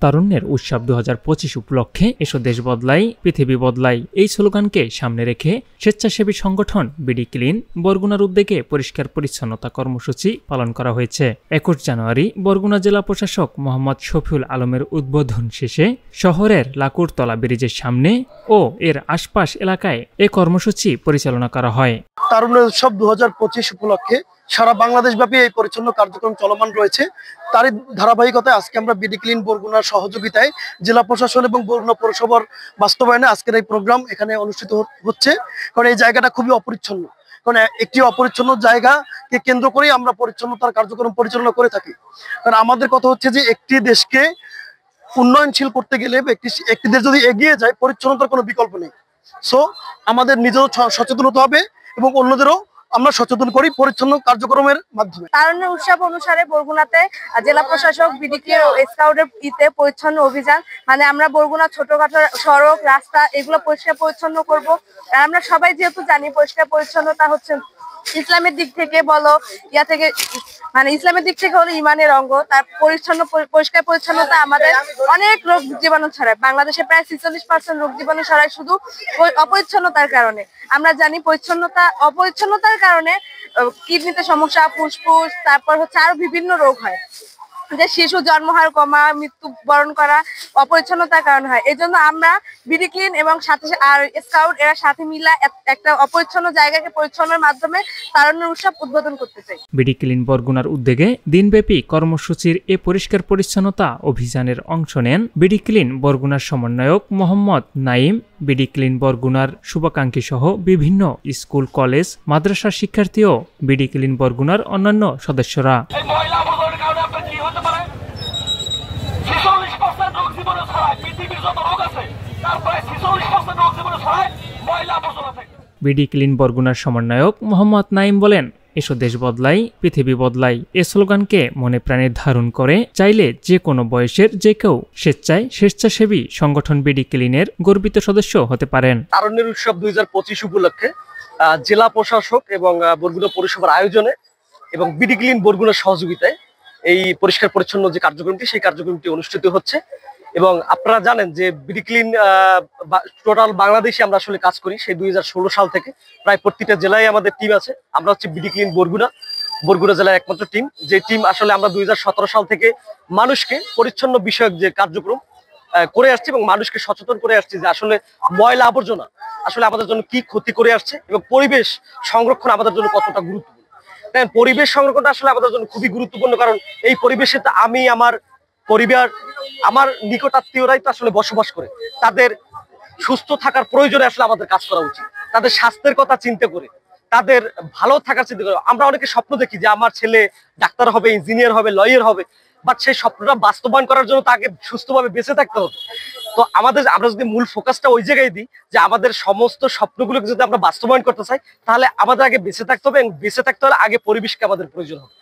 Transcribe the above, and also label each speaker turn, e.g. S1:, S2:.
S1: তারুণ্যের উৎসব 2025 উপলক্ষে এসো দেশ বদলাই পৃথিবী বদলাই এই স্লোগানকে সামনে রেখে স্বেচ্ছাসেবী সংগঠন বিডি ক্লিন বরগুনার উদ্যোগে পরিষ্কার পরিচ্ছন্নতা কর্মসূচি পালন করা হয়েছে। 21 জানুয়ারি বরগুনা জেলা প্রশাসক মোহাম্মদ শফিউল আলমের উদ্বোধন শেষে শহরের লাকুরতলা ব্রিজের সামনে ও এর আশপাশ এলাকায় এ কর্মসূচি পরিচালনা করা হয়।
S2: তারুণ্যের উৎসব 2025 উপলক্ষে সারা বাংলাদেশব্যাপী এই পরিচ্ছন্ন কার্যক্রম চলমান রয়েছে। তারই ধারাবাহিকতায় আজকে আমরা বিডি ক্লিন বরগুনার সহযোগিতায় জেলা প্রশাসন এবং বরগুনা পৌরসভার বাস্তবায়নে আজকের এই প্রোগ্রাম এখানে অনুষ্ঠিত হচ্ছে। কারণ এই জায়গাটা খুবই অপরিচ্ছন্ন, কারণ একটি অপরিচ্ছন্ন জায়গাকে কেন্দ্র করেই আমরা পরিচ্ছন্নতার কার্যক্রম পরিচালনা করে থাকি। কারণ আমাদের কথা হচ্ছে যে একটি দেশকে উন্নয়নশীল করতে গেলে একটি দেশ যদি এগিয়ে যায়, পরিচ্ছন্নতার কোনো বিকল্প নেই। সো আমাদের নিজেরও সচেতন হতে হবে এবং অন্যদেরও আমরা সচেতন করি পরিচ্ছন্ন কার্যক্রমের মাধ্যমে।
S3: তারুণ্যের উৎসব অনুসারে বরগুনাতে জেলা প্রশাসক বিডিকে স্কাউটের পরিচ্ছন্ন অভিযান, মানে আমরা বরগুনা ছোটখাটো সড়ক রাস্তা এগুলো পরিষ্কার পরিচ্ছন্ন করব। আর আমরা সবাই যেহেতু জানি পরিষ্কার পরিচ্ছন্নতা হচ্ছে ইসলামের দিক থেকে বলো মানে ইসলামের দিক থেকে হলো ইমানের অঙ্গ। তার পরিষ্কার পরিচ্ছন্নতা আমাদের অনেক রোগ জীবাণু ছড়ায়। বাংলাদেশে প্রায় 46% রোগ জীবাণু ছড়ায় শুধু অপরিচ্ছন্নতার কারণে। আমরা জানি অপরিচ্ছন্নতার কারণে কিডনিতে সমস্যা, ফুসফুস, তারপর হচ্ছে আরো বিভিন্ন রোগ হয়, যে শিশু জন্মহার কমা, মৃত্যুবরণ করা অপরিচ্ছন্নতার কারণে হয়। এই জন্য আমরা বিডি ক্লিন এবং সাথে আর স্কাউট এরা সাথে মিলা একটা অপরিচ্ছন্ন জায়গাকে পরিচ্ছন্নের মাধ্যমে তারুণ্যের উৎসব উদ্বোধন করতে চাই।
S1: বিডি ক্লিন বরগুনার উদ্যোগে দিনব্যাপী কর্মসূচির এ পরিষ্কার পরিচ্ছন্নতা অভিযানের অংশ নেন বিডি ক্লিন বরগুনার সমন্বয়ক মোহাম্মদ নাইম, বিডি ক্লিন বরগুনার শুভাকাঙ্ক্ষী সহ বিভিন্ন স্কুল, কলেজ, মাদ্রাসার শিক্ষার্থী ও বিডি ক্লিন বরগুনার অন্যান্য সদস্যরা। বিডি ক্লিন বরগুনার সমন্বয়ক মোহাম্মদ নাইম বলেন, এসো দেশ বদলাই পৃথিবী বদলাই এ স্লোগানকে মনে প্রাণে ধারণ করে চাইলে যে কোনো বয়সের যে কেউ স্বেচ্ছাসেবী সংগঠন বিডি ক্লিনের গর্বিত সদস্য হতে পারেন।
S2: তারুণ্যের উৎসব 2025 উপলক্ষে জেলা প্রশাসক এবং বরগুনা পৌরসভার আয়োজনে এবং বিডি ক্লিন বরগুনার সহযোগিতায় এই পরিষ্কার পরিচ্ছন্ন যে কার্যক্রমটি সেই কার্যক্রমটি অনুষ্ঠিত হচ্ছে। এবং আপনারা জানেন যে বিডি ক্লিন টোটাল বাংলাদেশে আমরা আসলে কাজ করি সেই 2016 সাল থেকে। প্রায় প্রতিটা জেলায় আমাদের টিম আছে। আমরা হচ্ছে বিডি ক্লিন বরগুনা জেলার একমাত্র টিম, যে টিম আসলে আমরা 2017 সাল থেকে মানুষকে পরিচ্ছন্ন বিষয়ক যে কার্যক্রম করে আসছি এবং মানুষকে সচেতন করে আসছি যে আসলে ময়লা আবর্জনা আসলে আমাদের জন্য কি ক্ষতি করে আসছে এবং পরিবেশ সংরক্ষণ আমাদের জন্য কতটা গুরুত্বপূর্ণ। দেখেন, পরিবেশ সংরক্ষণটা আসলে আমাদের জন্য খুবই গুরুত্বপূর্ণ, কারণ এই পরিবেশে তো আমি, আমার পরিবার, আমার নিকটাত্মীয়রাই তো আসলে বসবাস করে। তাদের সুস্থ থাকার প্রয়োজনে আসলে আমাদের কাজ করা উচিত, তাদের স্বাস্থ্যের কথা চিন্তা করে, তাদের ভালো থাকার চিন্তা করে। আমরা অনেকে স্বপ্ন দেখি যে আমার ছেলে ডাক্তার হবে, ইঞ্জিনিয়ার হবে, লয়ার হবে, বাট সেই স্বপ্নটা বাস্তবায়ন করার জন্য তাকে সুস্থভাবে বেঁচে থাকতে হবে। তো আমরা যদি মূল ফোকাসটা ওই জায়গায় দিই যে আমাদের সমস্ত স্বপ্নগুলোকে যদি আমরা বাস্তবায়ন করতে চাই, তাহলে আমাদের আগে বেঁচে থাকতে হবে এবং বেঁচে থাকতে হলে আগে পরিবেশকে আমাদের প্রয়োজন হবে।